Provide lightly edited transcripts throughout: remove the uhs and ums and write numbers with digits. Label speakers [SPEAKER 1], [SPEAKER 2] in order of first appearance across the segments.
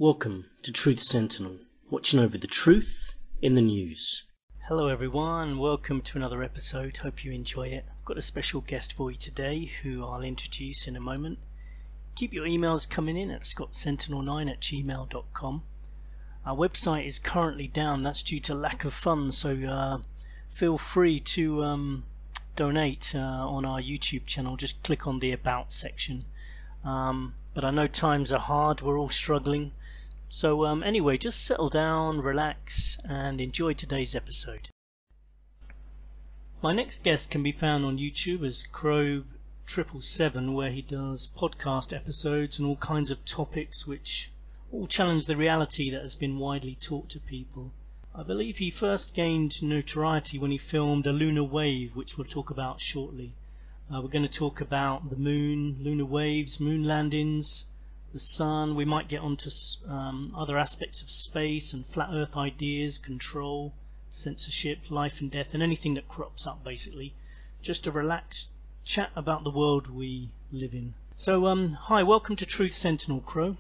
[SPEAKER 1] Welcome to Truth Sentinel, watching over the truth in the news. Hello everyone, welcome to another episode, hope you enjoy it. I've got a special guest for you today who I'll introduce in a moment. Keep your emails coming in at scottsentinel9@gmail.com. Our website is currently down, that's due to lack of funds, so feel free to donate on our YouTube channel. Just click on the About section. But I know times are hard, we're all struggling. So anyway, just settle down, relax, and enjoy today's episode. My next guest can be found on YouTube as Crrow 777, where he does podcast episodes and all kinds of topics which all challenge the reality that has been widely taught to people. I believe he first gained notoriety when he filmed a lunar wave, which we'll talk about shortly. We're going to talk about the moon, lunar waves, moon landings, the sun. We might get onto other aspects of space and flat earth ideas, control, censorship, life and death, and anything that crops up basically. Just a relaxed chat about the world we live in. So hi, welcome to Truth Sentinel, Crrow.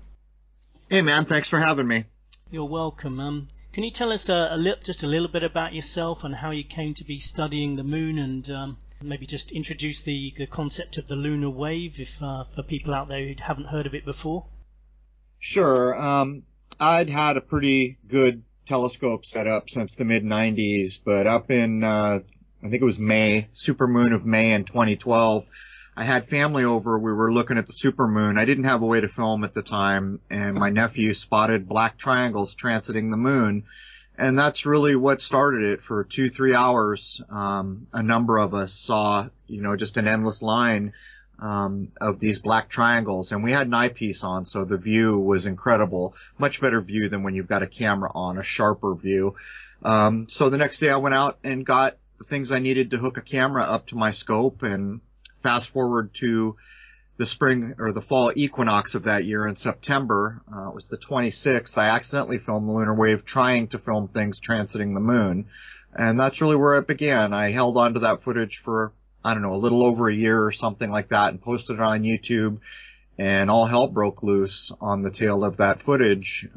[SPEAKER 2] Hey man, thanks for having me.
[SPEAKER 1] You're welcome. Can you tell us just a little bit about yourself and how you came to be studying the moon, and maybe just introduce the concept of the lunar wave if for people out there who haven't heard of it before?
[SPEAKER 2] Sure. I'd had a pretty good telescope set up since the mid-90s, but up in, I think it was May, supermoon of May in 2012, I had family over. We were looking at the supermoon. I didn't have a way to film at the time, and my nephew spotted black triangles transiting the moon. And that's really what started it. For 2-3 hours, a number of us saw, just an endless line of these black triangles. And we had an eyepiece on, so the view was incredible. Much better view than when you've got a camera on, a sharper view. So the next day I went out and got the things I needed to hook a camera up to my scope, and fast forward to the spring or the fall equinox of that year in September. It was the 26th. I accidentally filmed the lunar wave trying to film things transiting the moon. And that's really where it began. I held on to that footage for, a little over a year or something like that, and posted it on YouTube, and all hell broke loose on the tail of that footage.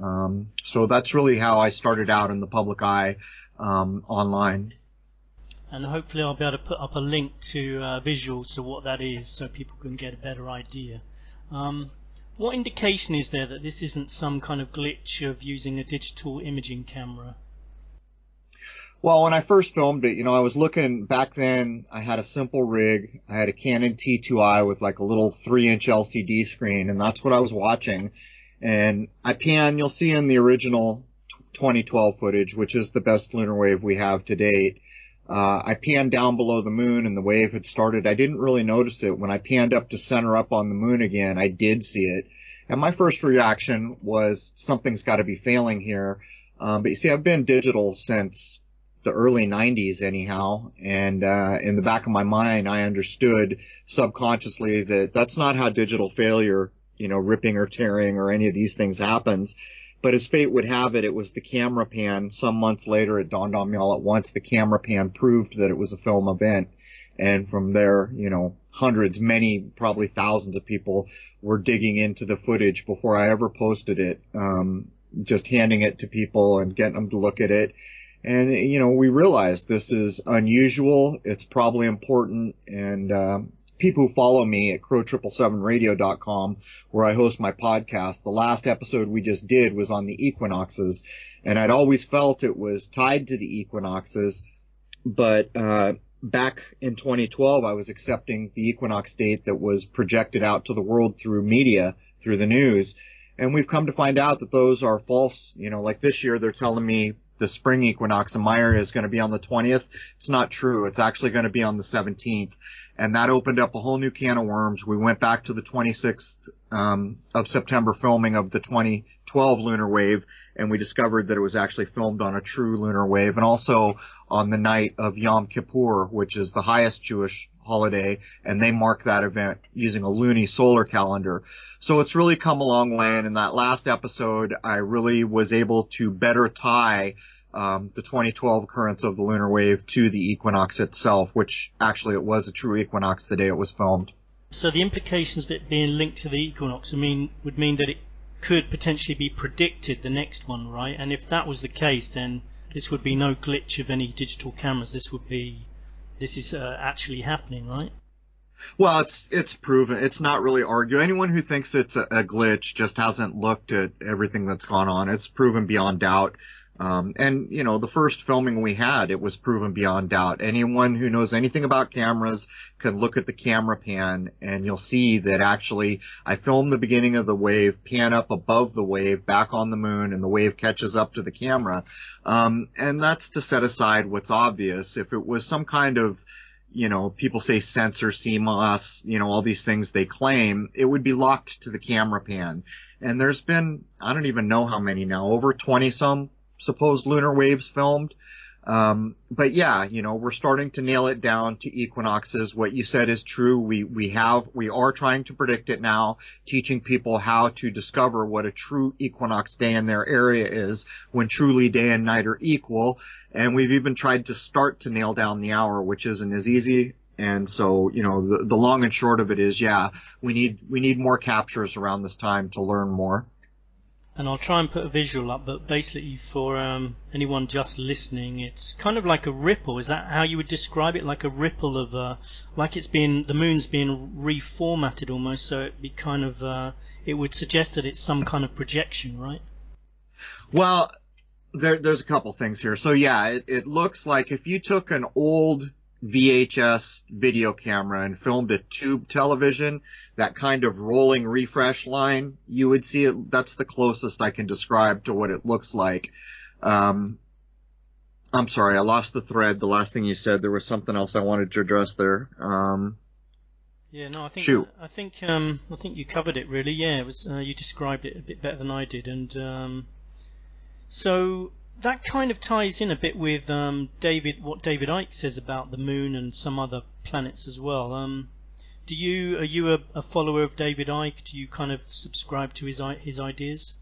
[SPEAKER 2] So that's really how I started out in the public eye online.
[SPEAKER 1] And hopefully I'll be able to put up a link to visuals to what that is so people can get a better idea. What indication is there that this isn't some kind of glitch of using a digital imaging camera?
[SPEAKER 2] Well, when I first filmed it, I was looking, back then I had a simple rig. I had a Canon T2i with like a little 3-inch LCD screen, and that's what I was watching. And I pan, you'll see in the original 2012 footage, which is the best lunar wave we have to date, I panned down below the moon and the wave had started. I didn't really notice it. When I panned up to center up on the moon again, I did see it. And my first reaction was, something's got to be failing here. But you see, I've been digital since the early 90s anyhow. And in the back of my mind, I understood subconsciously that that's not how digital failure, ripping or tearing or any of these things happens. But as fate would have it, it was the camera pan. Some months later, it dawned on me all at once, the camera pan proved that it was a film event. And from there, hundreds, many, probably thousands of people were digging into the footage before I ever posted it, just handing it to people and getting them to look at it. And, we realized this is unusual. It's probably important. And people who follow me at Crrow777radio.com, where I host my podcast, the last episode we just did was on the equinoxes, and I'd always felt it was tied to the equinoxes, but back in 2012 I was accepting the equinox date that was projected out to the world through media, through the news, and we've come to find out that those are false. Like this year they're telling me the spring equinox in my area is going to be on the 20th. It's not true. It's actually going to be on the 17th. And that opened up a whole new can of worms. We went back to the 26th of September filming of the 2012 lunar wave, and we discovered that it was actually filmed on a true lunar wave, and also on the night of Yom Kippur, which is the highest Jewish holiday, and they mark that event using a luni-solar calendar. So it's really come a long way, and in that last episode, I really was able to better tie the 2012 occurrence of the lunar wave to the equinox itself, which actually it was a true equinox the day it was filmed.
[SPEAKER 1] So the implications of it being linked to the equinox would mean that it could potentially be predicted, the next one, right? And if that was the case, then this would be no glitch of any digital cameras. This is actually happening, right?
[SPEAKER 2] Well, it's proven. It's not really argued. Anyone who thinks it's a glitch just hasn't looked at everything that's gone on. It's proven beyond doubt. And you know, the first filming we had, it was proven beyond doubt. Anyone who knows anything about cameras can look at the camera pan, and you'll see that actually I filmed the beginning of the wave, pan up above the wave, back on the moon, and the wave catches up to the camera. And that's to set aside what's obvious. If it was some kind of, you know, people say sensor, CMOS, you know, all these things they claim, it would be locked to the camera pan. And there's been, I don't even know how many now, over 20 some supposed lunar waves filmed. But yeah, you know, we're starting to nail it down to equinoxes. What you said is true. We are trying to predict it now, teaching people how to discover what a true equinox day in their area is, when truly day and night are equal. And we've even tried to start to nail down the hour, which isn't as easy. And so, you know, the long and short of it is, yeah, we need more captures around this time to learn more.
[SPEAKER 1] And I'll try and put a visual up, but basically for anyone just listening, it's kind of like a ripple. Is that how you would describe it? Like a ripple of, like the moon's being reformatted almost, so it'd be kind of, it would suggest that it's some kind of projection, right?
[SPEAKER 2] Well, there's a couple things here. So yeah, it looks like if you took an old VHS video camera and filmed a tube television, that kind of rolling refresh line, you would see it. That's the closest I can describe to what it looks like. I'm sorry, I lost the thread. The last thing you said, there was something else I wanted to address there.
[SPEAKER 1] Yeah, no, I think
[SPEAKER 2] shoot.
[SPEAKER 1] I think you covered it really. Yeah, it was you described it a bit better than I did, and so that kind of ties in a bit with what David Icke says about the moon and some other planets as well. Are you a follower of David Icke? Do you kind of subscribe to his ideas?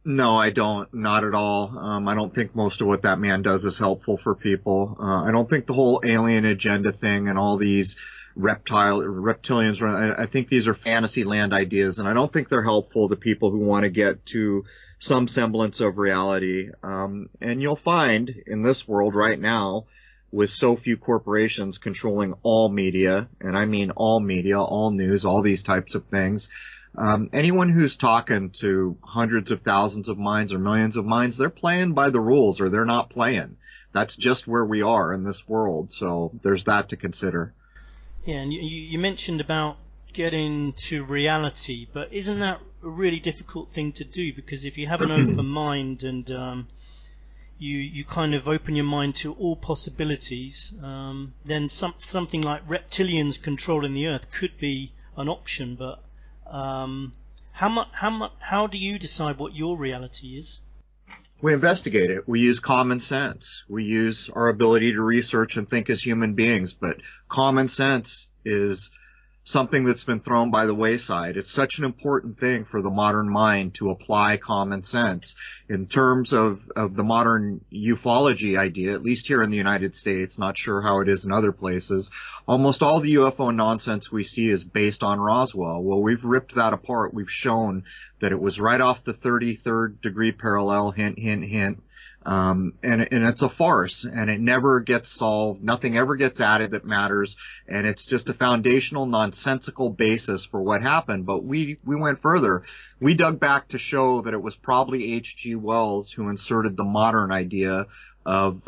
[SPEAKER 2] No, I don't. Not at all. I don't think most of what that man does is helpful for people. I don't think the whole alien agenda thing and all these reptilians, I think these are fantasy land ideas, and I don't think they're helpful to people who want to get to some semblance of reality. And you'll find in this world right now, with so few corporations controlling all media, and I mean all media, all news, all these types of things, anyone who's talking to hundreds of thousands of minds or millions of minds, they're playing by the rules, or they're not playing. That's just where we are in this world, so there's that to consider.
[SPEAKER 1] Yeah, and you mentioned about getting to reality, but isn't that a really difficult thing to do? Because if you have an open mind and you kind of open your mind to all possibilities, then something like reptilians controlling the Earth could be an option. But how do you decide what your reality is?
[SPEAKER 2] We investigate it. We use common sense. We use our ability to research and think as human beings. But common sense is something that's been thrown by the wayside. It's such an important thing for the modern mind to apply common sense. In terms of the modern ufology idea, at least here in the United States, not sure how it is in other places, almost all the UFO nonsense we see is based on Roswell. Well, we've ripped that apart. We've shown that it was right off the 33rd degree parallel, hint, hint, hint. And it's a farce, and it never gets solved. Nothing ever gets added that matters, and it's just a foundational, nonsensical basis for what happened. But we went further. We dug back to show that it was probably H.G. Wells who inserted the modern idea of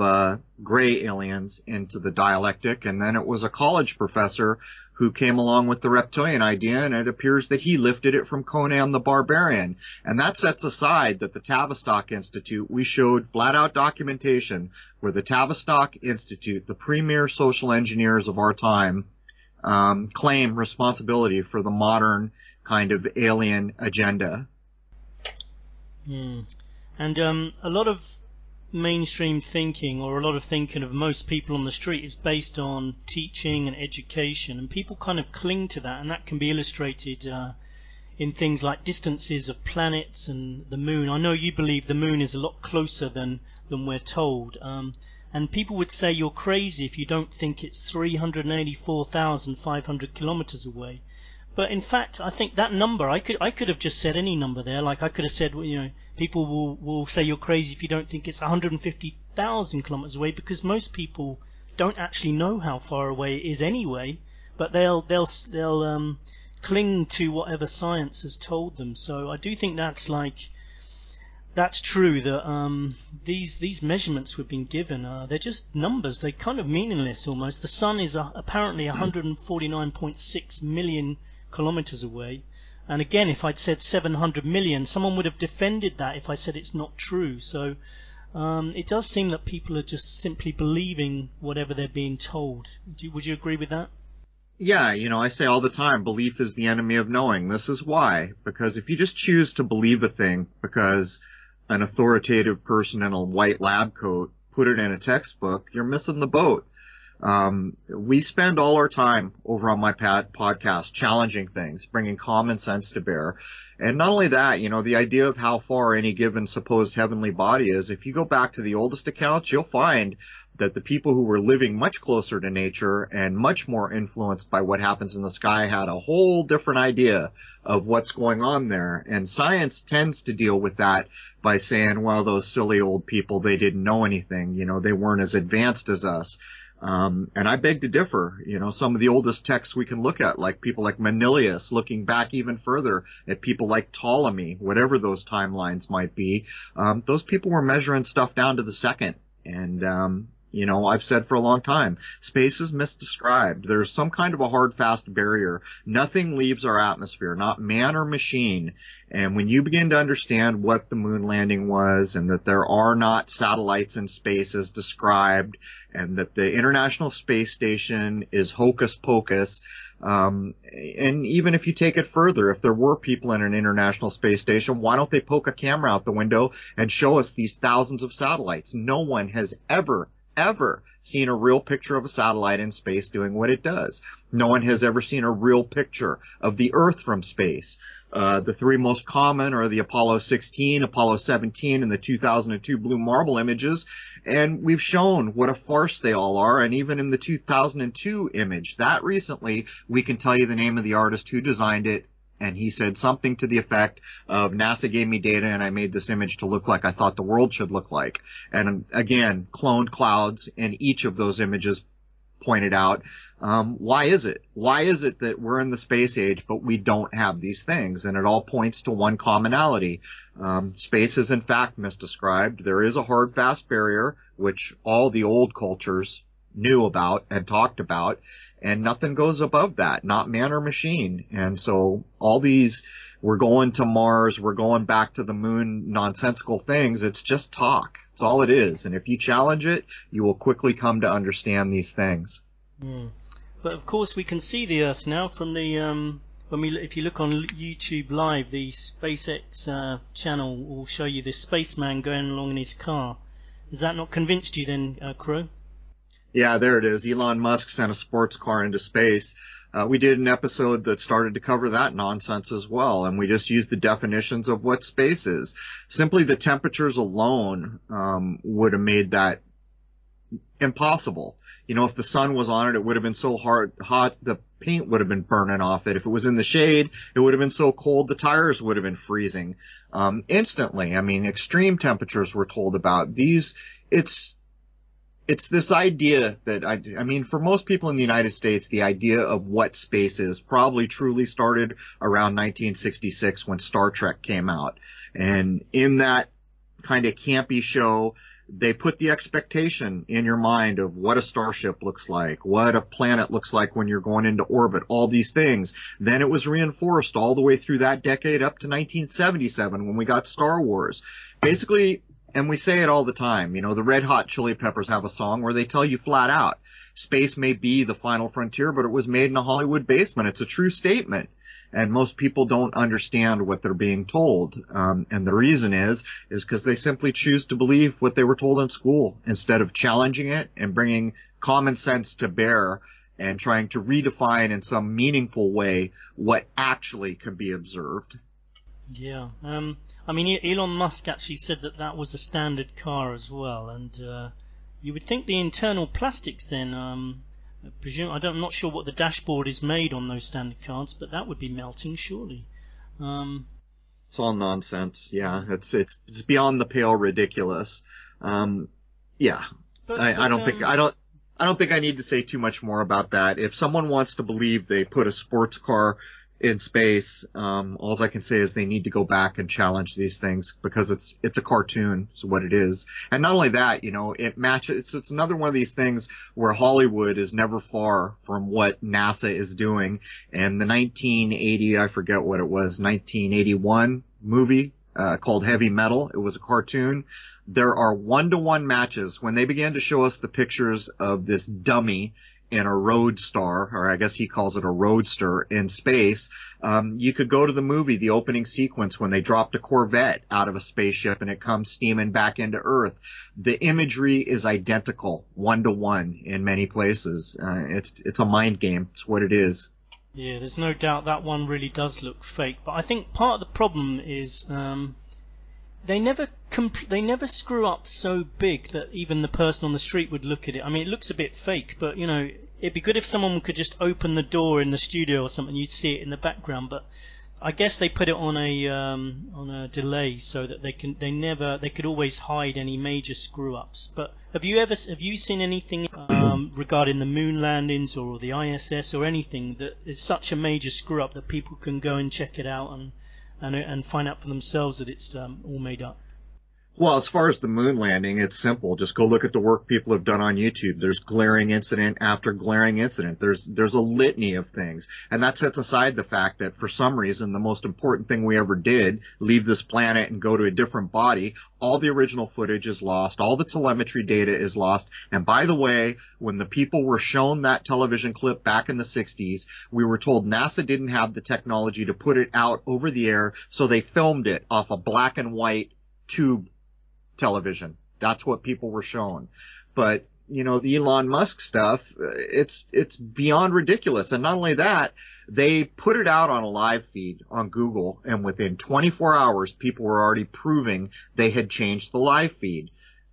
[SPEAKER 2] gray aliens into the dialectic, and then it was a college professor who came along with the reptilian idea, and it appears that he lifted it from Conan the Barbarian. And that sets aside that the Tavistock Institute, we showed flat-out documentation where the Tavistock Institute, the premier social engineers of our time, claim responsibility for the modern kind of alien agenda.
[SPEAKER 1] And a lot of mainstream thinking, or a lot of thinking of most people on the street, is based on teaching and education, and people kind of cling to that, and that can be illustrated in things like distances of planets and the moon. I know you believe the moon is a lot closer than we're told, and people would say you're crazy if you don't think it's 384,500 kilometers away. But in fact, I think that number, I could have just said any number there. Like I could have said, well, you know, people will say you're crazy if you don't think it's 150,000 kilometers away, because most people don't actually know how far away it is anyway. But they'll cling to whatever science has told them. So I do think that's true, that these measurements we've been given, they're just numbers. They're kind of meaningless almost. The sun is apparently 149.6 million kilometers away. And again, if I'd said 700 million, someone would have defended that if I said it's not true. So it does seem that people are just simply believing whatever they're being told. Would you agree with that?
[SPEAKER 2] Yeah, you know, I say all the time, belief is the enemy of knowing. This is why. Because if you just choose to believe a thing because an authoritative person in a white lab coat put it in a textbook, you're missing the boat. We spend all our time over on my podcast challenging things, bringing common sense to bear. And not only that, you know, the idea of how far any given supposed heavenly body is, if you go back to the oldest accounts, you'll find that the people who were living much closer to nature and much more influenced by what happens in the sky had a whole different idea of what's going on there. And science tends to deal with that by saying, well, those silly old people, they didn't know anything. You know, they weren't as advanced as us. And I beg to differ. You know, some of the oldest texts we can look at, like people like Manilius, looking back even further at people like Ptolemy, whatever those timelines might be, those people were measuring stuff down to the second. And, you know, I've said for a long time, space is misdescribed. There's some kind of a hard, fast barrier. Nothing leaves our atmosphere, not man or machine. And when you begin to understand what the moon landing was, and that there are not satellites in space as described, and that the International Space Station is hocus pocus, and even if you take it further, if there were people in an International Space Station, why don't they poke a camera out the window and show us these thousands of satellites? No one has ever seen a real picture of a satellite in space doing what it does. No one has ever seen a real picture of the Earth from space. The three most common are the Apollo 16, Apollo 17, and the 2002 Blue Marble images. And we've shown what a farce they all are. And even in the 2002 image, that recently, we can tell you the name of the artist who designed it. And he said something to the effect of, NASA gave me data and I made this image to look like I thought the world should look like. And again, cloned clouds in each of those images pointed out. Why is it? Why is it that we're in the space age, but we don't have these things? And it all points to one commonality. Space is in fact misdescribed. There is a hard, fast barrier, which all the old cultures knew about and talked about. And nothing goes above that, not man or machine. And so all these, we're going to Mars, we're going back to the moon, nonsensical things, it's just talk. It's all it is. And if you challenge it, you will quickly come to understand these things.
[SPEAKER 1] But of course we can see the Earth now from the, if you look on YouTube Live, the SpaceX channel will show you this spaceman going along in his car. Has that not convinced you then, Crrow?
[SPEAKER 2] Yeah, there it is. Elon Musk sent a sports car into space. We did an episode that started to cover that nonsense as well, and we just used the definitions of what space is. Simply the temperatures alone would have made that impossible. You know, if the sun was on it, it would have been so hot, the paint would have been burning off it. If it was in the shade, it would have been so cold, the tires would have been freezing instantly. I mean, extreme temperatures we're told about. It's this idea that, I mean, for most people in the United States, the idea of what space is probably truly started around 1966 when Star Trek came out. And in that kind of campy show, they put the expectation in your mind of what a starship looks like, what a planet looks like when you're going into orbit, all these things. Then it was reinforced all the way through that decade up to 1977 when we got Star Wars. Basically, and we say it all the time, you know, the Red Hot Chili Peppers have a song where they tell you flat out, space may be the final frontier, but it was made in a Hollywood basement. It's a true statement. And most people don't understand what they're being told. And the reason is because they simply choose to believe what they were told in school instead of challenging it and bringing common sense to bear and trying to redefine in some meaningful way what actually can be observed.
[SPEAKER 1] Yeah. I mean, Elon Musk actually said that was a standard car as well. And you would think the internal plastics then I'm not sure what the dashboard is made on those standard cards, but that would be melting surely.
[SPEAKER 2] It's all nonsense. Yeah, it's beyond the pale ridiculous. Yeah, I don't think I need to say too much more about that. If someone wants to believe they put a sports car in space, all I can say is they need to go back and challenge these things, because it's a cartoon, is what it is. And not only that, it matches. It's another one of these things where Hollywood is never far from what NASA is doing. And the 1980, I forget what it was, 1981 movie called Heavy Metal. It was a cartoon. There are 1-to-1 matches. When they began to show us the pictures of this dummy in a roadstar, or I guess he calls it a roadster, in space, you could go to the movie, the opening sequence when they dropped a Corvette out of a spaceship and it comes steaming back into Earth. The imagery is identical, 1-to-1 in many places. It's a mind game. It's what it is.
[SPEAKER 1] Yeah, there's no doubt that one really does look fake. But I think part of the problem is they never screw up so big that even the person on the street would look at it. I mean, it looks a bit fake, but it'd be good if someone could just open the door in the studio or something. You'd see it in the background. But I guess they put it on a delay so that they could always hide any major screw ups. But have you seen anything regarding the moon landings or the ISS or anything that is such a major screw up that people can go and check it out and find out for themselves that it's all made up?
[SPEAKER 2] Well, as far as the moon landing, it's simple. Just go look at the work people have done on YouTube. There's glaring incident after glaring incident. There's a litany of things. And that sets aside the fact that for some reason, the most important thing we ever did, leave this planet and go to a different body, all the original footage is lost. All the telemetry data is lost. And by the way, when the people were shown that television clip back in the 60s, we were told NASA didn't have the technology to put it out over the air, so they filmed it off a black and white tube television. That's what people were shown. But, the Elon Musk stuff, it's beyond ridiculous. And not only that, they put it out on a live feed on Google, and within 24 hours, people were already proving they had changed the live feed.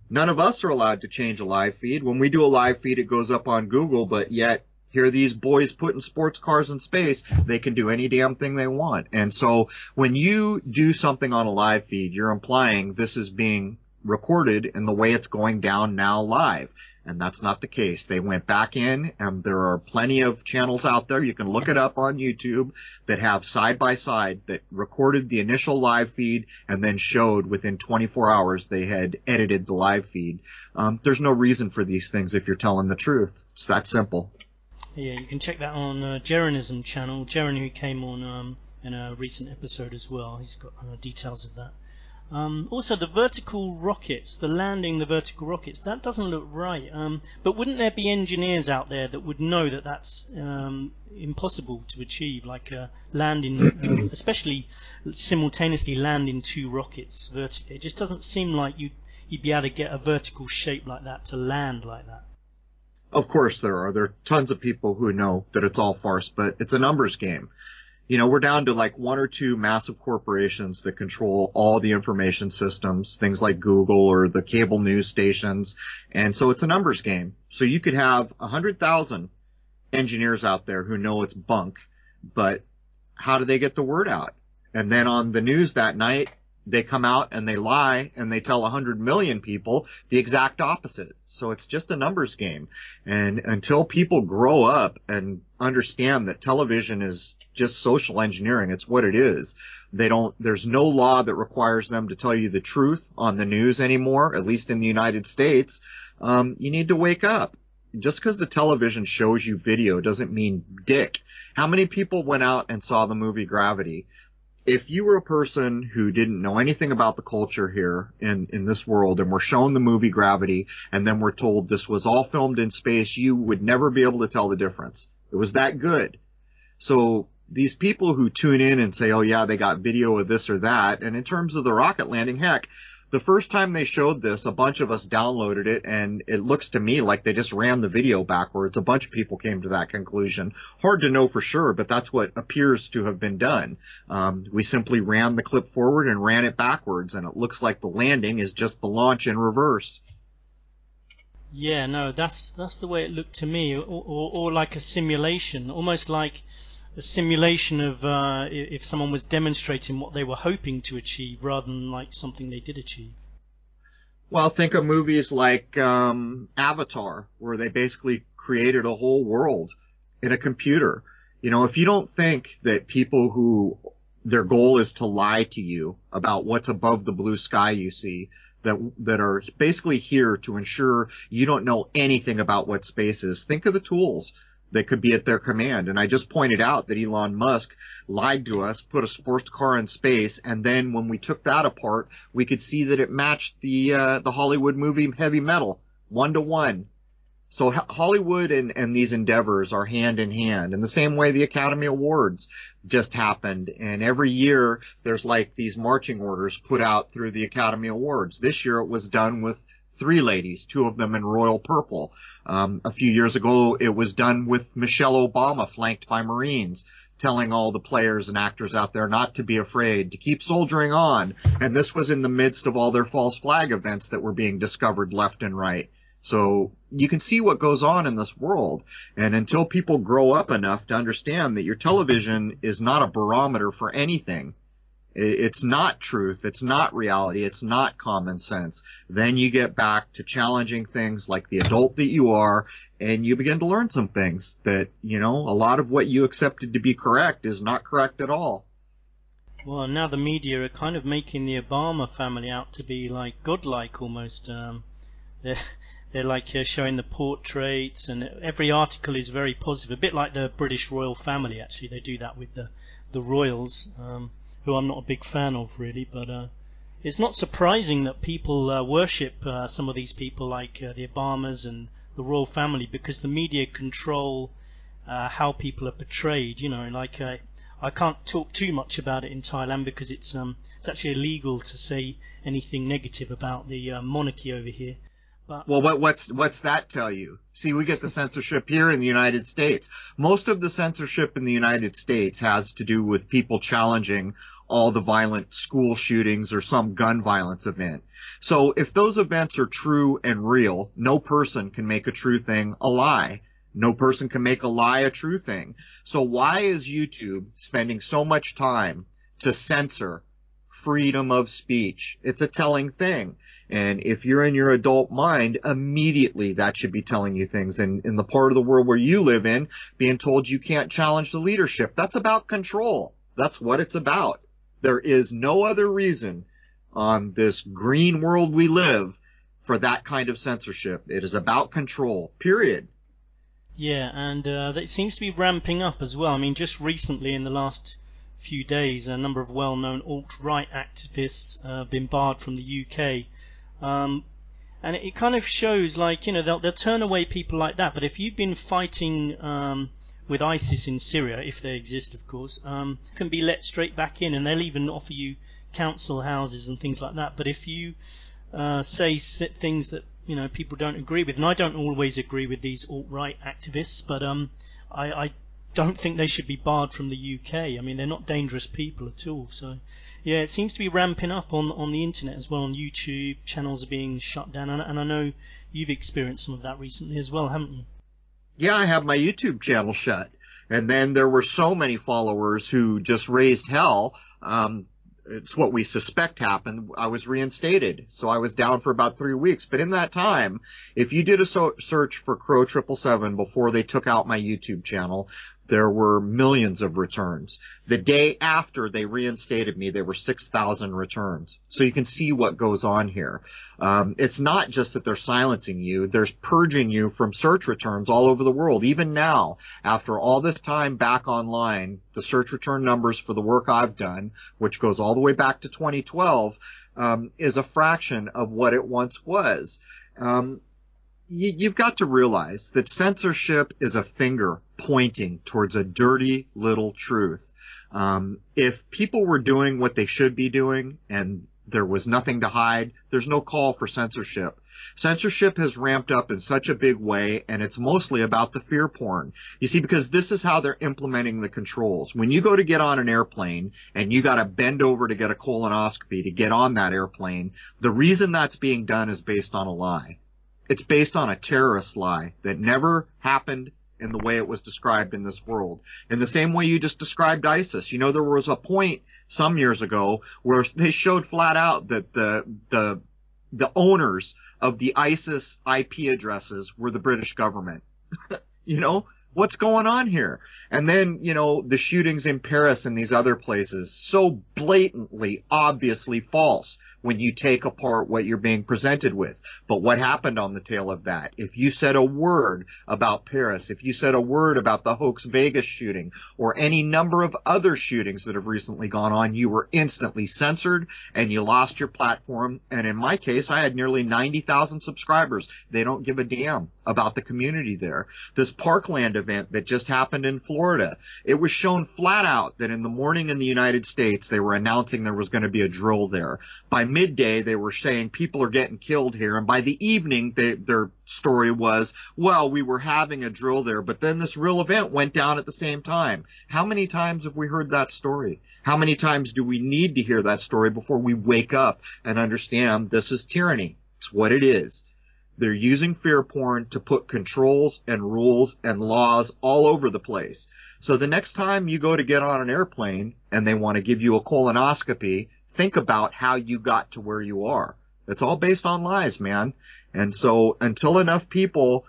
[SPEAKER 2] None of us are allowed to change a live feed. When we do a live feed, it goes up on Google, but yet here are these boys putting sports cars in space. They can do any damn thing they want. And so when you do something on a live feed, you're implying this is being recorded in the way it's going down now live. And that's not the case. They went back in, and there are plenty of channels out there. You can look it up on YouTube that have side by side that recorded the initial live feed and then showed within 24 hours they had edited the live feed. There's no reason for these things if you're telling the truth. It's that simple.
[SPEAKER 1] Yeah, you can check that on Terrorism channel. Jaren, who came on in a recent episode as well, he's got details of that. Also, the vertical rockets, the vertical rockets, that doesn't look right. But wouldn't there be engineers out there that would know that that's impossible to achieve, like landing, especially simultaneously landing 2 rockets vertically? It just doesn't seem like you'd be able to get a vertical shape like that to land like that.
[SPEAKER 2] Of course there are. There are tons of people who know that it's all farce, but it's a numbers game. We're down to like 1 or 2 massive corporations that control all the information systems, things like Google or the cable news stations. And so it's a numbers game. So you could have 100,000 engineers out there who know it's bunk, but how do they get the word out? And then on the news that night, they come out and they lie and they tell 100 million people the exact opposite. So it's just a numbers game. And until people grow up and understand that television is just social engineering, it's what it is. There's no law that requires them to tell you the truth on the news anymore, at least in the United States. You need to wake up. Just because the television shows you video doesn't mean dick. How many people went out and saw the movie Gravity? If you were a person who didn't know anything about the culture here in this world and were shown the movie Gravity and then were told this was all filmed in space, you would never be able to tell the difference. It was that good. So these people who tune in and say, oh yeah, they got video of this or that, and in terms of the rocket landing, heck, the first time they showed this, a bunch of us downloaded it, and it looks to me like they just ran the video backwards. A bunch of people came to that conclusion. Hard to know for sure, but that's what appears to have been done. We simply ran the clip forward and ran it backwards, and it looks like the landing is just the launch in reverse.
[SPEAKER 1] Yeah, no, that's the way it looked to me, or like a simulation, almost like a simulation of if someone was demonstrating what they were hoping to achieve rather than like something they did achieve.
[SPEAKER 2] Well, think of movies like Avatar, where they basically created a whole world in a computer. You know, if you don't think that people who their goal is to lie to you about what's above the blue sky you see, that are basically here to ensure you don't know anything about what space is, think of the tools that could be at their command. And I just pointed out that Elon Musk lied to us, put a sports car in space, and then when we took that apart, we could see that it matched the Hollywood movie Heavy Metal, 1-to-1. So Hollywood and these endeavors are hand in hand. In the same way the Academy Awards just happened, and every year there's like these marching orders put out through the Academy Awards. This year it was done with 3 ladies, 2 of them in royal purple. A few years ago it was done with Michelle Obama flanked by Marines, telling all the players and actors out there not to be afraid, to keep soldiering on. And this was in the midst of all their false flag events that were being discovered left and right. So you can see what goes on in this world. And until people grow up enough to understand that your television is not a barometer for anything, it's not truth, it's not reality, it's not common sense, then you get back to challenging things like the adult that you are, and you begin to learn some things that, you know, a lot of what you accepted to be correct is not correct at all.
[SPEAKER 1] Well, now the media are kind of making the Obama family out to be like godlike almost. They're like showing the portraits, and every article is very positive, a bit like the British royal family. Actually, they do that with the royals, who I'm not a big fan of really, but it's not surprising that people worship some of these people like the Obamas and the royal family, because the media control how people are portrayed. You know, like I can't talk too much about it in Thailand because it's actually illegal to say anything negative about the monarchy over here.
[SPEAKER 2] Well, what's that tell you? See, we get the censorship here in the United States. Most of the censorship in the United States has to do with people challenging all the violent school shootings or some gun violence event. So if those events are true and real, no person can make a true thing a lie. No person can make a lie a true thing. So why is YouTube spending so much time to censor freedom of speech? It's a telling thing. And if you're in your adult mind, immediately that should be telling you things. And in the part of the world where you live in, being told you can't challenge the leadership, that's about control. That's what it's about. There is no other reason on this green world we live for that kind of censorship. It is about control, period.
[SPEAKER 1] Yeah, and it seems to be ramping up as well. I mean, just recently in the last few days, a number of well-known alt-right activists have been barred from the UK. And it kind of shows, like, you know, they'll turn away people like that. But if you've been fighting with ISIS in Syria, if they exist, of course, can be let straight back in, and they'll even offer you council houses and things like that. But if you say things that, you know, people don't agree with, and I don't always agree with these alt-right activists, but I don't think they should be barred from the UK. I mean, they're not dangerous people at all. So, yeah, it seems to be ramping up on the internet as well. On YouTube, channels are being shut down, and I know you've experienced some of that recently as well, haven't you?
[SPEAKER 2] Yeah, I have my YouTube channel shut. And then there were so many followers who just raised hell. It's what we suspect happened. I was reinstated. So I was down for about 3 weeks. But in that time, if you did a search for Crrow 777 before they took out my YouTube channel, there were millions of returns. The day after they reinstated me, there were 6,000 returns. So you can see what goes on here. It's not just that they're silencing you. They're purging you from search returns all over the world. Even now, after all this time back online, the search return numbers for the work I've done, which goes all the way back to 2012, is a fraction of what it once was. You've got to realize that censorship is a finger pointing towards a dirty little truth. If people were doing what they should be doing and there was nothing to hide, there's no call for censorship. Censorship has ramped up in such a big way, and it's mostly about the fear porn. You see, because this is how they're implementing the controls. When you go to get on an airplane and you got to bend over to get a colonoscopy to get on that airplane, the reason that's being done is based on a lie. It's based on a terrorist lie that never happened in the way it was described in this world. In the same way you just described ISIS. You know, there was a point some years ago where they showed flat out that the owners of the ISIS IP addresses were the British government. You know, what's going on here? And then, you know, the shootings in Paris and these other places, so blatantly, obviously false when you take apart what you're being presented with. But what happened on the tail of that? If you said a word about Paris, if you said a word about the hoax Vegas shooting or any number of other shootings that have recently gone on, you were instantly censored and you lost your platform. And in my case, I had nearly 90,000 subscribers. They don't give a damn about the community there. This Parkland event that just happened in Florida, it was shown flat out that in the morning in the United States, they were announcing there was going to be a drill there. By midday, they were saying people are getting killed here. And by the evening, their story was, well, we were having a drill there, but then this real event went down at the same time. How many times have we heard that story? How many times do we need to hear that story before we wake up and understand this is tyranny? It's what it is. They're using fear porn to put controls and rules and laws all over the place. So the next time you go to get on an airplane and they want to give you a colonoscopy, think about how you got to where you are. It's all based on lies, man. And so until enough people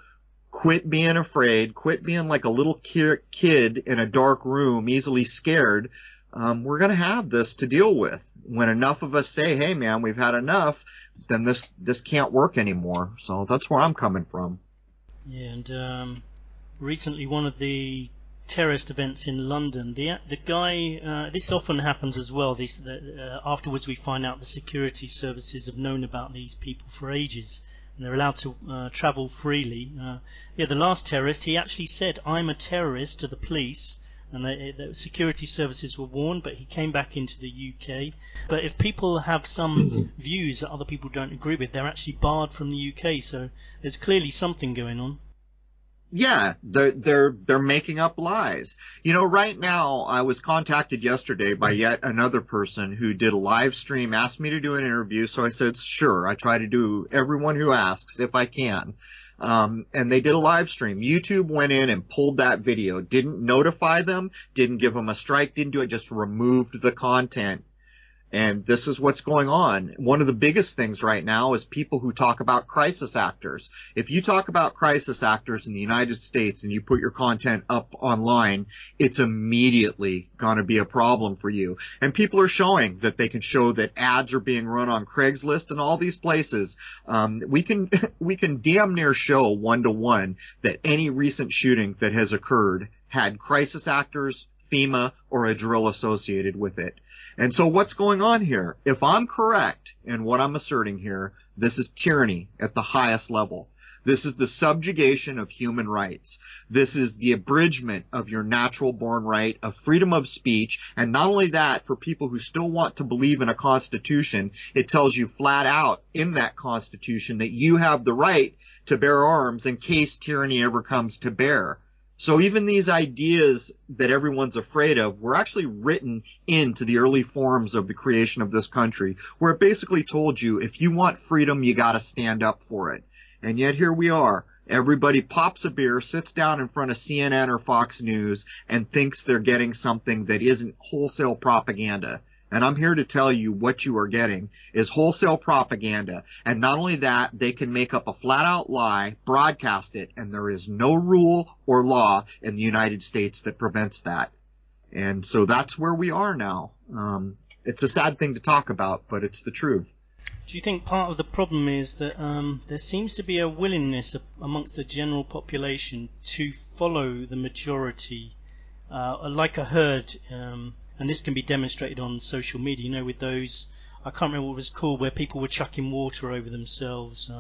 [SPEAKER 2] quit being afraid, quit being like a little kid in a dark room, easily scared, we're going to have this to deal with. When enough of us say, hey, man, we've had enough, then this can't work anymore. So that's where I'm coming from. Yeah,
[SPEAKER 1] and recently one of the terrorist events in London, the guy, this often happens as well. Afterwards we find out the security services have known about these people for ages, and they're allowed to travel freely. The last terrorist, he actually said, I'm a terrorist to the police, and the security services were warned, but he came back into the UK. But if people have some views that other people don't agree with, they're actually barred from the UK, so there's clearly something going on.
[SPEAKER 2] Yeah, they're making up lies. You know, right now I was contacted yesterday by yet another person who did a live stream, asked me to do an interview, so I said, sure, I try to do everyone who asks if I can. And they did a live stream. YouTube went in and pulled that video, didn't notify them, didn't give them a strike, didn't do it, just removed the content. And this is what's going on. One of the biggest things right now is people who talk about crisis actors. If you talk about crisis actors in the United States and you put your content up online, it's immediately going to be a problem for you. And people are showing that they can show that ads are being run on Craigslist and all these places. We can damn near show 1-to-1 that any recent shooting that has occurred had crisis actors, FEMA, or a drill associated with it. And so what's going on here? If I'm correct in what I'm asserting here, this is tyranny at the highest level. This is the subjugation of human rights. This is the abridgment of your natural born right of freedom of speech. And not only that, for people who still want to believe in a constitution, it tells you flat out in that constitution that you have the right to bear arms in case tyranny ever comes to bear. So even these ideas that everyone's afraid of were actually written into the early forms of the creation of this country, where it basically told you if you want freedom, you got to stand up for it. And yet here we are. Everybody pops a beer, sits down in front of CNN or Fox News, and thinks they're getting something that isn't wholesale propaganda. And I'm here to tell you what you are getting is wholesale propaganda. And not only that, they can make up a flat-out lie, broadcast it, and there is no rule or law in the United States that prevents that. And so that's where we are now. It's a sad thing to talk about, but it's the truth.
[SPEAKER 1] Do you think part of the problem is that there seems to be a willingness amongst the general population to follow the majority, like a herd, and this can be demonstrated on social media, you know, with those, I can't remember what it was called, where people were chucking water over themselves,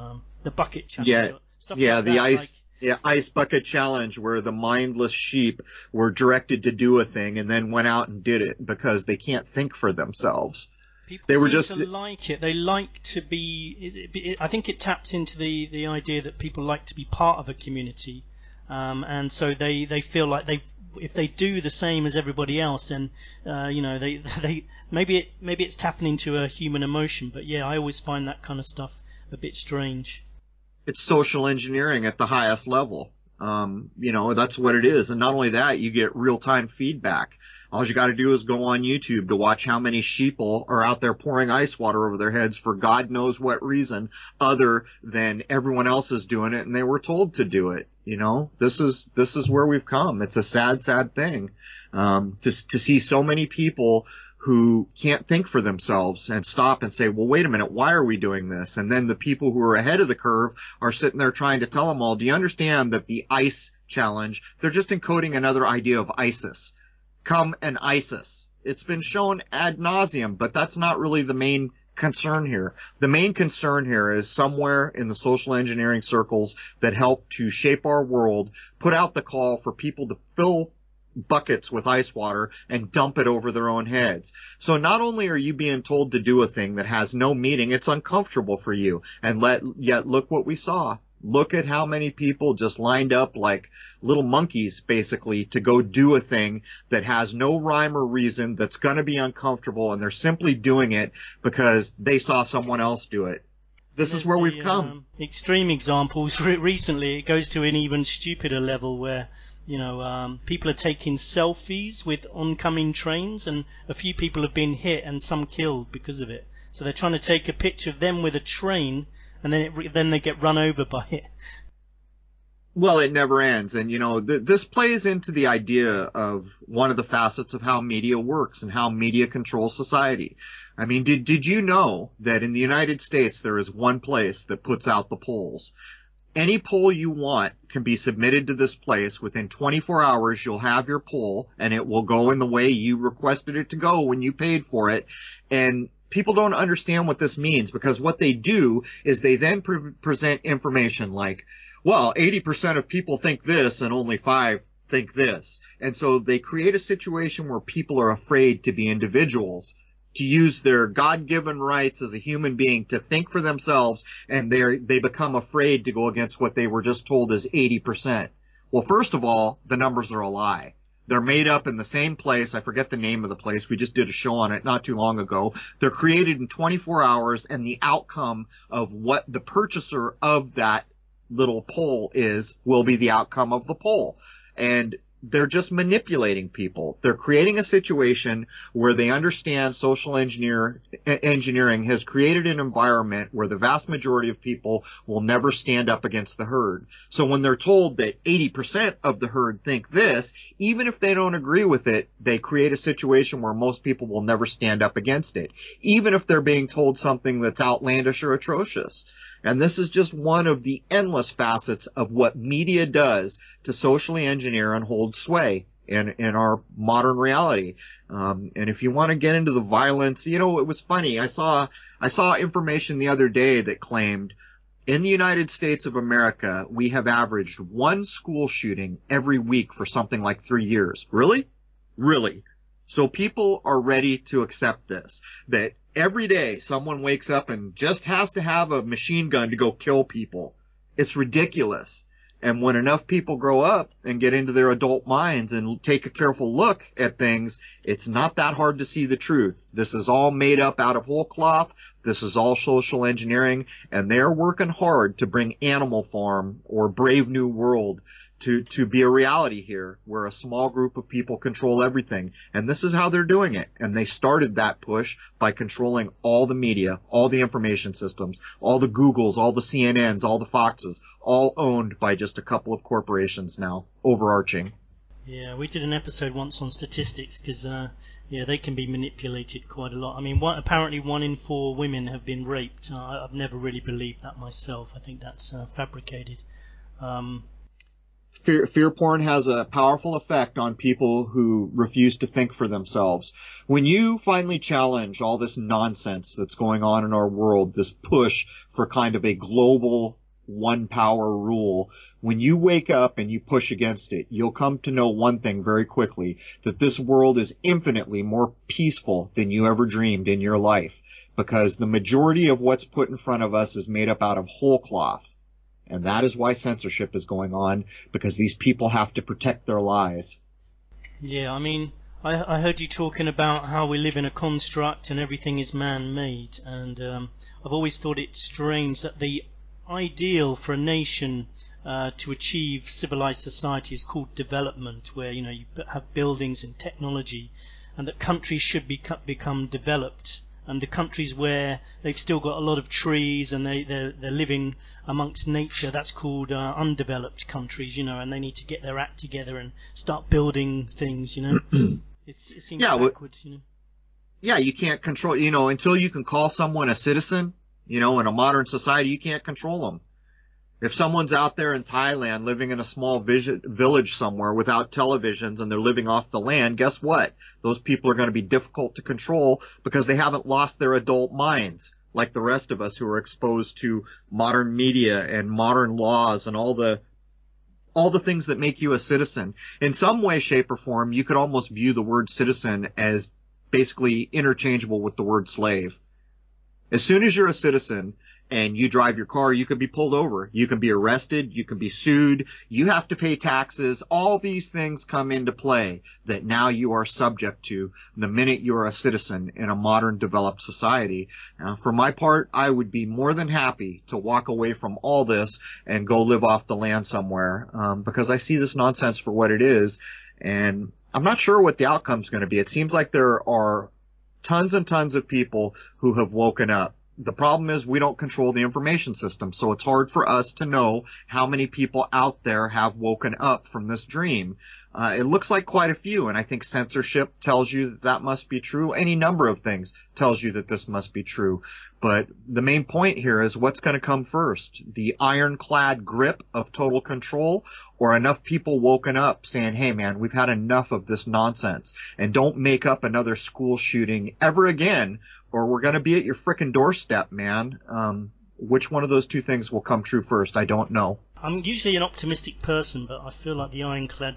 [SPEAKER 1] the bucket challenge. Stuff like that,
[SPEAKER 2] ice bucket challenge, where the mindless sheep were directed to do a thing and then went out and did it because they can't think for themselves.
[SPEAKER 1] People seem to like it. They like to be. I think it taps into the idea that people like to be part of a community, and so they feel like if they do the same as everybody else, then they maybe it's tapping into a human emotion. But yeah, I always find that kind of stuff a bit strange.
[SPEAKER 2] It's social engineering at the highest level. That's what it is. And not only that, you get real-time feedback. All you got to do is go on YouTube to watch how many sheeple are out there pouring ice water over their heads for God knows what reason other than everyone else is doing it and they were told to do it. This is where we've come. It's a sad, sad thing. To see so many people who can't think for themselves and stop and say, well, wait a minute, why are we doing this? And then the people who are ahead of the curve are sitting there trying to tell them all, do you understand that the ICE challenge, they're just encoding another idea of ISIS. Come and ISIS. It's been shown ad nauseum, but that's not really the main concern here. The main concern here is somewhere in the social engineering circles that help to shape our world, put out the call for people to fill buckets with ice water and dump it over their own heads. So not only are you being told to do a thing that has no meaning, it's uncomfortable for you. And yet look what we saw. Look at how many people just lined up like little monkeys, basically, to go do a thing that has no rhyme or reason, that's going to be uncomfortable, and they're simply doing it because they saw someone else do it. This is where we've come.
[SPEAKER 1] Extreme examples. Recently, it goes to an even stupider level where, people are taking selfies with oncoming trains, and a few people have been hit and some killed because of it. So they're trying to take a picture of them with a train, and then they get run over by it.
[SPEAKER 2] Well, it never ends. And, this plays into the idea of one of the facets of how media works and how media controls society. I mean, did you know that in the United States there is one place that puts out the polls? Any poll you want can be submitted to this place. Within 24 hours, you'll have your poll, and it will go in the way you requested it to go when you paid for it. And people don't understand what this means, because what they do is they then present information like, well, 80% of people think this and only 5 think this. And so they create a situation where people are afraid to be individuals, to use their God-given rights as a human being to think for themselves, and they become afraid to go against what they were just told is 80%. Well, first of all, the numbers are a lie. They're made up in the same place. I forget the name of the place. We just did a show on it not too long ago. They're created in 24 hours, and the outcome of what the purchaser of that little poll will be the outcome of the poll. And they're just manipulating people. They're creating a situation where they understand social engineering has created an environment where the vast majority of people will never stand up against the herd. So when they're told that 80% of the herd think this, even if they don't agree with it, they create a situation where most people will never stand up against it, even if they're being told something that's outlandish or atrocious. And this is just one of the endless facets of what media does to socially engineer and hold sway in our modern reality. And if you want to get into the violence, it was funny. I saw information the other day that claimed in the United States of America, we have averaged 1 school shooting every week for something like 3 years. Really? Really? So people are ready to accept this, that every day someone wakes up and just has to have a machine gun to go kill people. It's ridiculous. And when enough people grow up and get into their adult minds and take a careful look at things, it's not that hard to see the truth. This is all made up out of whole cloth. This is all social engineering, and they're working hard to bring Animal Farm or Brave New World to be a reality here, where a small group of people control everything. And this is how they're doing it. And they started that push by controlling all the media, all the information systems, all the Googles, all the CNNs, all the Foxes, all owned by just a couple of corporations now, overarching.
[SPEAKER 1] Yeah, we did an episode once on statistics because, they can be manipulated quite a lot. I mean, apparently 1 in 4 women have been raped. I've never really believed that myself. I think that's fabricated.
[SPEAKER 2] Fear porn has a powerful effect on people who refuse to think for themselves. When you finally challenge all this nonsense that's going on in our world, this push for kind of a global one power rule, when you wake up and you push against it, you'll come to know one thing very quickly, that this world is infinitely more peaceful than you ever dreamed in your life, because the majority of what's put in front of us is made up out of whole cloth. And that is why censorship is going on, because these people have to protect their lies.
[SPEAKER 1] Yeah, I mean, I heard you talking about how we live in a construct and everything is man-made. And I've always thought it strange that the ideal for a nation to achieve civilized society is called development, where you have buildings and technology, and that countries should become developed. And the countries where they've still got a lot of trees and they're living amongst nature, that's called undeveloped countries, and they need to get their act together and start building things, It seems backwards,
[SPEAKER 2] Yeah, you can't control, until you can call someone a citizen, in a modern society, you can't control them. If someone's out there in Thailand living in a small village somewhere without televisions and they're living off the land, guess what? Those people are going to be difficult to control because they haven't lost their adult minds like the rest of us who are exposed to modern media and modern laws and all the things that make you a citizen. In some way, shape, or form, you could almost view the word citizen as basically interchangeable with the word slave. As soon as you're a citizen and you drive your car, you can be pulled over. You can be arrested. You can be sued. You have to pay taxes. All these things come into play that now you are subject to the minute you're a citizen in a modern developed society. For my part, I would be more than happy to walk away from all this and go live off the land somewhere, because I see this nonsense for what it is. And I'm not sure what the outcome's going to be. It seems like there are tons and tons of people who have woken up. The problem is we don't control the information system, so it's hard for us to know how many people out there have woken up from this dream. It looks like quite a few, and I think censorship tells you that must be true. Any number of things tells you that this must be true. But the main point here is what's going to come first, the ironclad grip of total control, or enough people woken up saying, hey man, we've had enough of this nonsense, and don't make up another school shooting ever again, or we're going to be at your frickin' doorstep, man. Which one of those two things will come true first? I don't know.
[SPEAKER 1] I'm usually an optimistic person, but I feel like the ironclad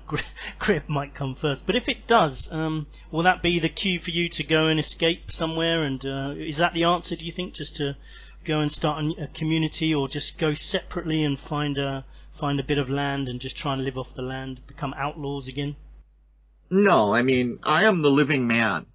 [SPEAKER 1] grip might come first. But if it does, will that be the cue for you to go and escape somewhere? And is that the answer, do you think, just to go and start a community, or just go separately and find a bit of land and just try and live off the land, become outlaws again?
[SPEAKER 2] No, I mean, I am the living man.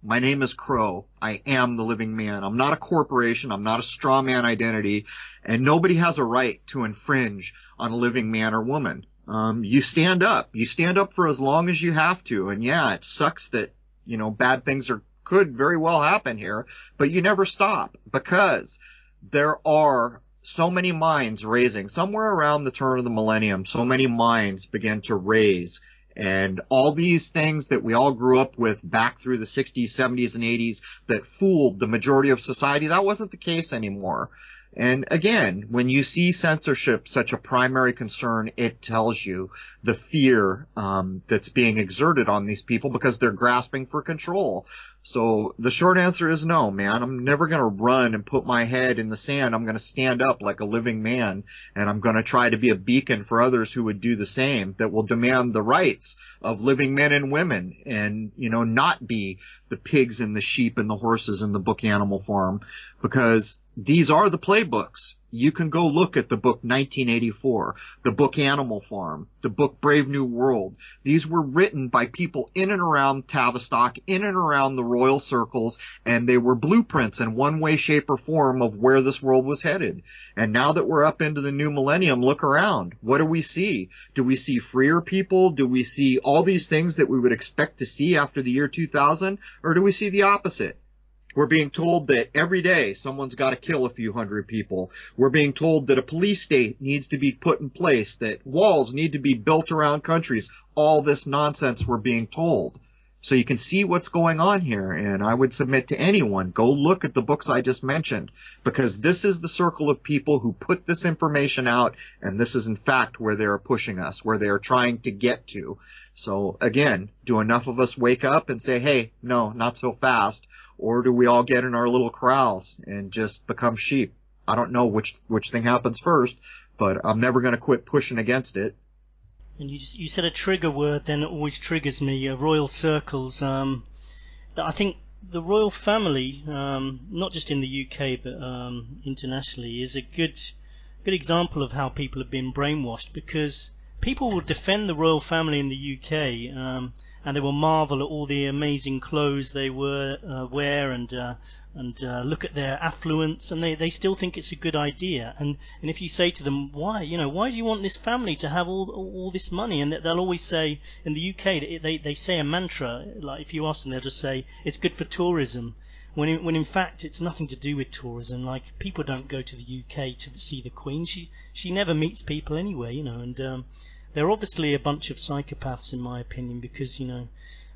[SPEAKER 2] My name is Crrow. I am the living man. I'm not a corporation. I'm not a straw man identity. And nobody has a right to infringe on a living man or woman. You stand up. You stand up for as long as you have to. And yeah, it sucks that, bad things could very well happen here, but you never stop, because there are so many minds raising. Somewhere around the turn of the millennium, so many minds began to raise. And all these things that we all grew up with back through the 60s, 70s, and 80s that fooled the majority of society, that wasn't the case anymore. And again, when you see censorship such a primary concern, it tells you the fear that's being exerted on these people because they're grasping for control. So the short answer is no, man. I'm never going to run and put my head in the sand. I'm going to stand up like a living man, and I'm going to try to be a beacon for others who would do the same, that will demand the rights of living men and women, and, not be the pigs and the sheep and the horses in the book Animal Farm, because these are the playbooks. You can go look at the book 1984, the book Animal Farm, the book Brave New World. These were written by people in and around Tavistock, in and around the royal circles, and they were blueprints in one way, shape, or form of where this world was headed. And now that we're up into the new millennium, look around. What do we see? Do we see freer people? Do we see all these things that we would expect to see after the year 2000? Or do we see the opposite? We're being told that every day someone's got to kill a few hundred people. We're being told that a police state needs to be put in place, that walls need to be built around countries. All this nonsense we're being told. So you can see what's going on here, and I would submit to anyone, go look at the books I just mentioned, because this is the circle of people who put this information out, and this is in fact where they are pushing us, where they are trying to get to. So again, do enough of us wake up and say, hey, no, not so fast? Or do we all get in our little corrals and just become sheep? I don't know which thing happens first, but I'm never going to quit pushing against it.
[SPEAKER 1] And you said a trigger word, then it always triggers me, royal circles. That I think the royal family, not just in the UK but internationally, is a good example of how people have been brainwashed, because people will defend the royal family in the UK, and they will marvel at all the amazing clothes they wear, and look at their affluence, and they still think it's a good idea. And if you say to them, why do you want this family to have all this money? And they'll always say, in the UK, they say a mantra, like if you ask them, they'll just say, it's good for tourism. When in fact it's nothing to do with tourism. Like, people don't go to the UK to see the Queen. She never meets people anyway, and they're obviously a bunch of psychopaths, in my opinion, because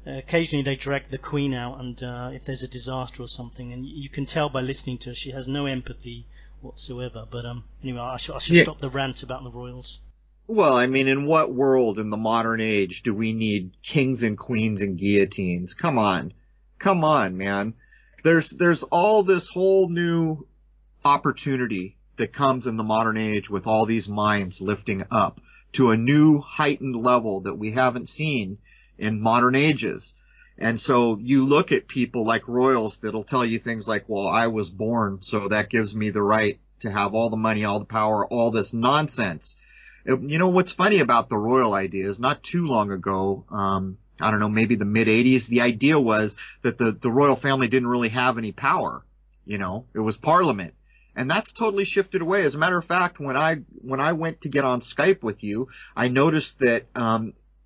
[SPEAKER 1] occasionally they drag the Queen out, and if there's a disaster or something, and you can tell by listening to her, she has no empathy whatsoever. But anyway, I should stop the rant about the royals.
[SPEAKER 2] Well, I mean, in what world in the modern age do we need kings and queens and guillotines? Come on, man. There's all this whole new opportunity that comes in the modern age with all these minds lifting up to a new heightened level that we haven't seen in modern ages. And so you look at people like royals that'll tell you things like, well, I was born, so that gives me the right to have all the money, all the power, all this nonsense. You know, what's funny about the royal idea is not too long ago, I don't know, maybe the mid-'80s, the idea was that the royal family didn't really have any power. It was Parliament. And that's totally shifted away. As a matter of fact, when I went to get on Skype with you, I noticed that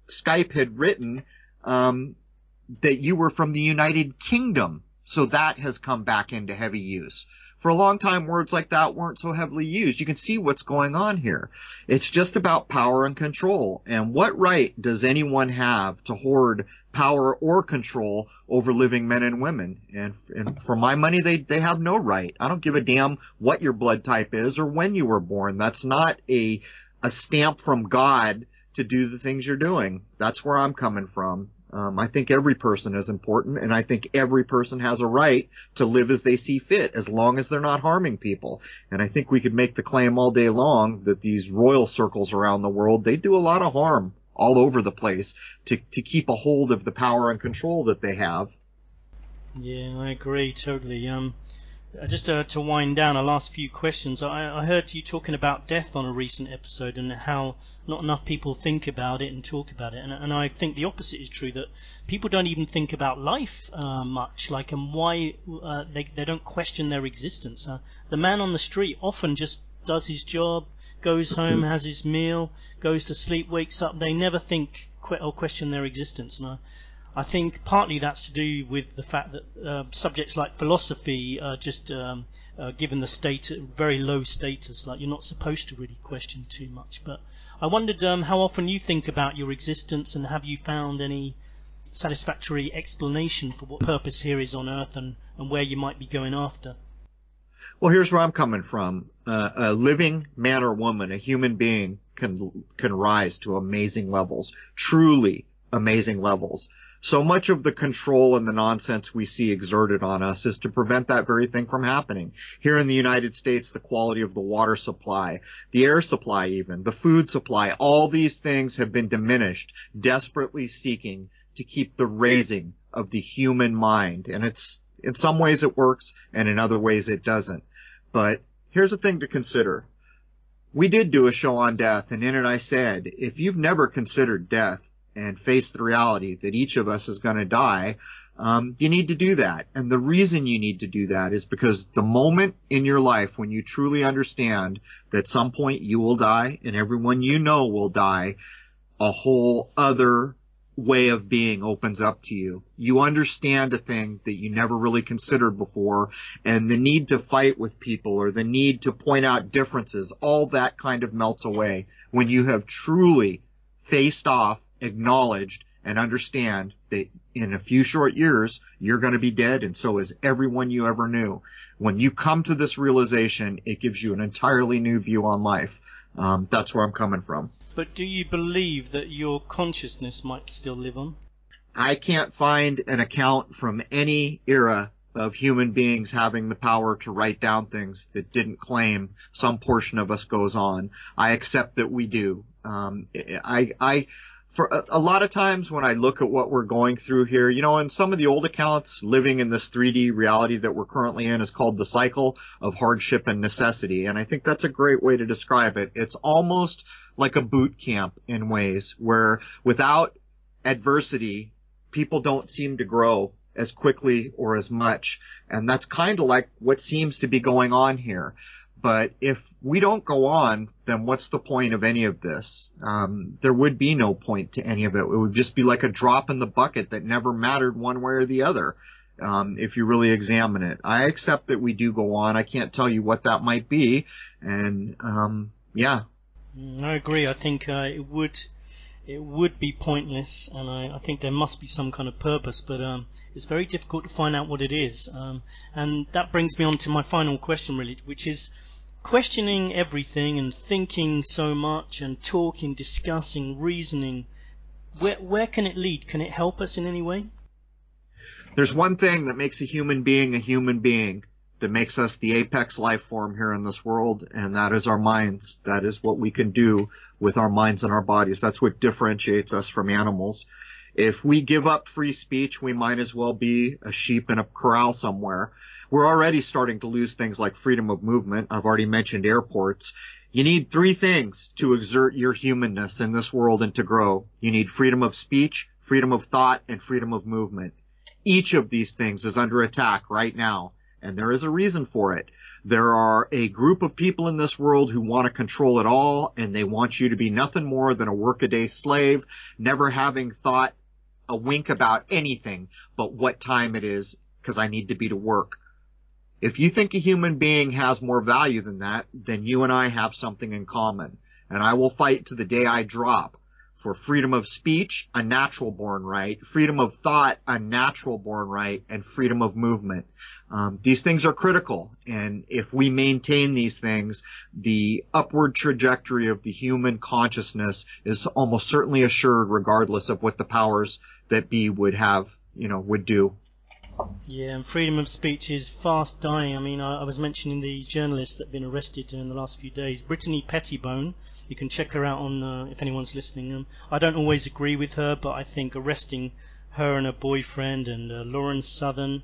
[SPEAKER 2] Skype had written that you were from the United Kingdom. So that has come back into heavy use. For a long time, words like that weren't so heavily used. You can see what's going on here. It's just about power and control. And what right does anyone have to hoard power or control over living men and women? And for my money, they have no right. I don't give a damn what your blood type is or when you were born. That's not a stamp from God to do the things you're doing. That's where I'm coming from. I think every person is important, and I think every person has a right to live as they see fit, as long as they're not harming people. And I think we could make the claim all day long that these royal circles around the world, they do a lot of harm all over the place to keep a hold of the power and control that they have.
[SPEAKER 1] Yeah, I agree totally. Just to wind down, our last few questions. I heard you talking about death on a recent episode and how not enough people think about it and talk about it. And I think the opposite is true, that people don't even think about life much, and why they don't question their existence. The man on the street often just does his job, goes home, has his meal, goes to sleep, wakes up. They never think or question their existence. And I think partly that's to do with the fact that subjects like philosophy are just given the very low status. Like, you're not supposed to really question too much. But I wondered how often you think about your existence, and have you found any satisfactory explanation for what purpose here is on Earth and where you might be going after?
[SPEAKER 2] Well, here's where I'm coming from. A living man or woman, a human being, can rise to amazing levels, truly amazing levels. So much of the control and the nonsense we see exerted on us is to prevent that very thing from happening. Here in the United States, the quality of the water supply, the air supply even, the food supply, all these things have been diminished, desperately seeking to keep the raising of the human mind. And in some ways it works, and in other ways it doesn't. But here's a thing to consider. We did do a show on death, and in it I said, if you've never considered death, and face the reality that each of us is going to die, you need to do that. And the reason you need to do that is because the moment in your life when you truly understand that at some point you will die and everyone you know will die, a whole other way of being opens up to you. You understand a thing that you never really considered before, and the need to fight with people or the need to point out differences, all that kind of melts away when you have truly faced off, acknowledged, and understand that in a few short years you're going to be dead, and so is everyone you ever knew. When you come to this realization, it gives you an entirely new view on life. That's where I'm coming from.
[SPEAKER 1] But do you believe that your consciousness might still live on?
[SPEAKER 2] I can't find an account from any era of human beings having the power to write down things that didn't claim some portion of us goes on. I accept that we do. For a lot of times when I look at what we're going through here, in some of the old accounts, living in this 3D reality that we're currently in is called the cycle of hardship and necessity. And I think that's a great way to describe it. It's almost like a boot camp in ways where without adversity, people don't seem to grow as quickly or as much. And that's kind of like what seems to be going on here. But if we don't go on, then what's the point of any of this? There would be no point to any of it. It would just be like a drop in the bucket that never mattered one way or the other, if you really examine it. I accept that we do go on. I can't tell you what that might be. And, yeah.
[SPEAKER 1] I agree. I think it would be pointless, and I think there must be some kind of purpose, but it's very difficult to find out what it is. And that brings me on to my final question, really, which is questioning everything and thinking so much and talking, discussing, reasoning. Where can it lead? Can it help us in any way?
[SPEAKER 2] There's one thing that makes a human being, that makes us the apex life form here in this world, and that is our minds. That is what we can do with our minds and our bodies. That's what differentiates us from animals. If we give up free speech, we might as well be a sheep in a corral somewhere. We're already starting to lose things like freedom of movement. I've already mentioned airports. You need three things to exert your humanness in this world and to grow. You need freedom of speech, freedom of thought, and freedom of movement. Each of these things is under attack right now, and there is a reason for it. There are a group of people in this world who want to control it all, and they want you to be nothing more than a workaday slave, never having thought a wink about anything but what time it is, because I need to be to work. If you think a human being has more value than that, then you and I have something in common. And I will fight to the day I drop for freedom of speech, a natural born right, freedom of thought, a natural born right, and freedom of movement. These things are critical, and if we maintain these things, the upward trajectory of the human consciousness is almost certainly assured, regardless of what the powers that be would have, would do.
[SPEAKER 1] Yeah, and freedom of speech is fast dying. I mean, I was mentioning the journalists that have been arrested in the last few days. Brittany Pettibone, you can check her out on if anyone's listening. I don't always agree with her, but I think arresting her and her boyfriend and Lauren Southern,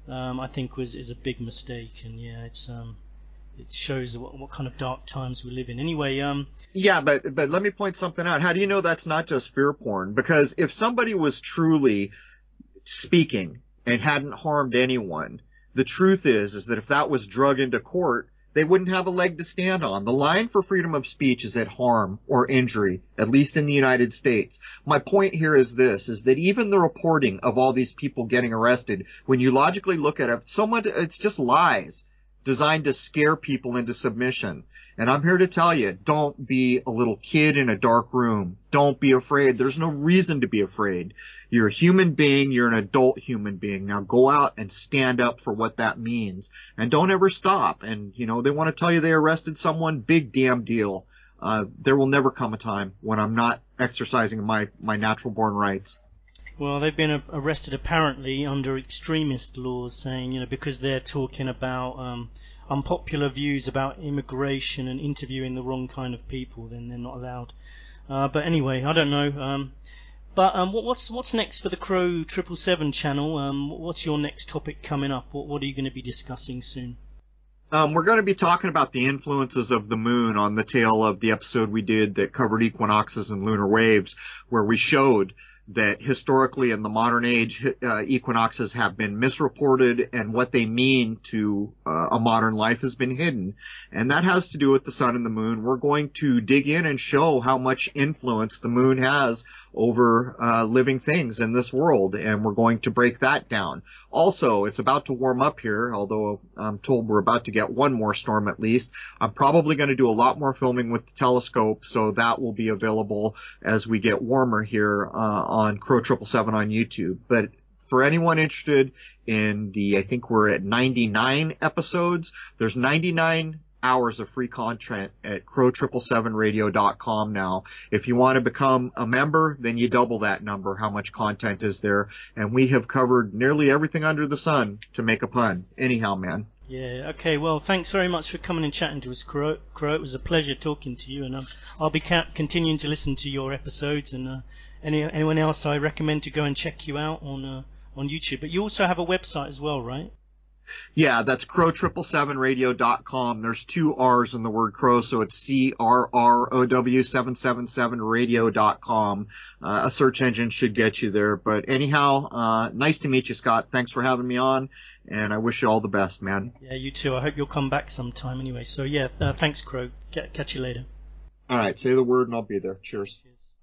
[SPEAKER 1] I think is a big mistake. And yeah, it shows what kind of dark times we live in. Anyway,
[SPEAKER 2] yeah, but let me point something out. How do you know that's not just fear porn? Because if somebody was truly speaking and hadn't harmed anyone, the truth is that if that was drug into court, they wouldn't have a leg to stand on. The line for freedom of speech is at harm or injury, at least in the United States. My point here is this, is that even the reporting of all these people getting arrested, when you logically look at it, it's just lies designed to scare people into submission. And I'm here to tell you, don't be a little kid in a dark room. Don't be afraid. There's no reason to be afraid. You're a human being. You're an adult human being. Now go out and stand up for what that means. And don't ever stop. And, they want to tell you they arrested someone. Big damn deal. There will never come a time when I'm not exercising my natural born rights.
[SPEAKER 1] Well, they've been arrested apparently under extremist laws, saying, because they're talking about unpopular views about immigration and interviewing the wrong kind of people, then they're not allowed. But anyway, I don't know. But what's next for the Crrow 777 channel? What's your next topic coming up? What are you going to be discussing soon?
[SPEAKER 2] We're going to be talking about the influences of the moon on the tail of the episode we did that covered equinoxes and lunar waves, where we showed that historically in the modern age, equinoxes have been misreported and what they mean to a modern life has been hidden. And that has to do with the sun and the moon. We're going to dig in and show how much influence the moon has over living things in this world, and we're going to break that down. Also, it's about to warm up here, although I'm told we're about to get one more storm at least. I'm probably going to do a lot more filming with the telescope, so that will be available as we get warmer here on Crrow 777 on YouTube. But for anyone interested in I think we're at 99 episodes, there's 99 hours of free content at Crrow777radio.com now. If you want to become a member, then you double that number, how much content is there. And we have covered nearly everything under the sun, to make a pun. Anyhow, man.
[SPEAKER 1] Yeah, okay, well, thanks very much for coming and chatting to us, Crrow. It was a pleasure talking to you, and I'll be continuing to listen to your episodes, and anyone else I recommend to go and check you out on YouTube. But you also have a website as well, right?
[SPEAKER 2] Yeah, that's Crrow777radio.com. There's 2 R's in the word Crrow, so it's CRROW777radio.com. A search engine should get you there. But anyhow, nice to meet you, Scott. Thanks for having me on, and I wish you all the best, man.
[SPEAKER 1] Yeah, you too. I hope you'll come back sometime anyway. So yeah, thanks, Crrow. Catch you later.
[SPEAKER 2] All right, say the word and I'll be there. Cheers.
[SPEAKER 1] Cheers.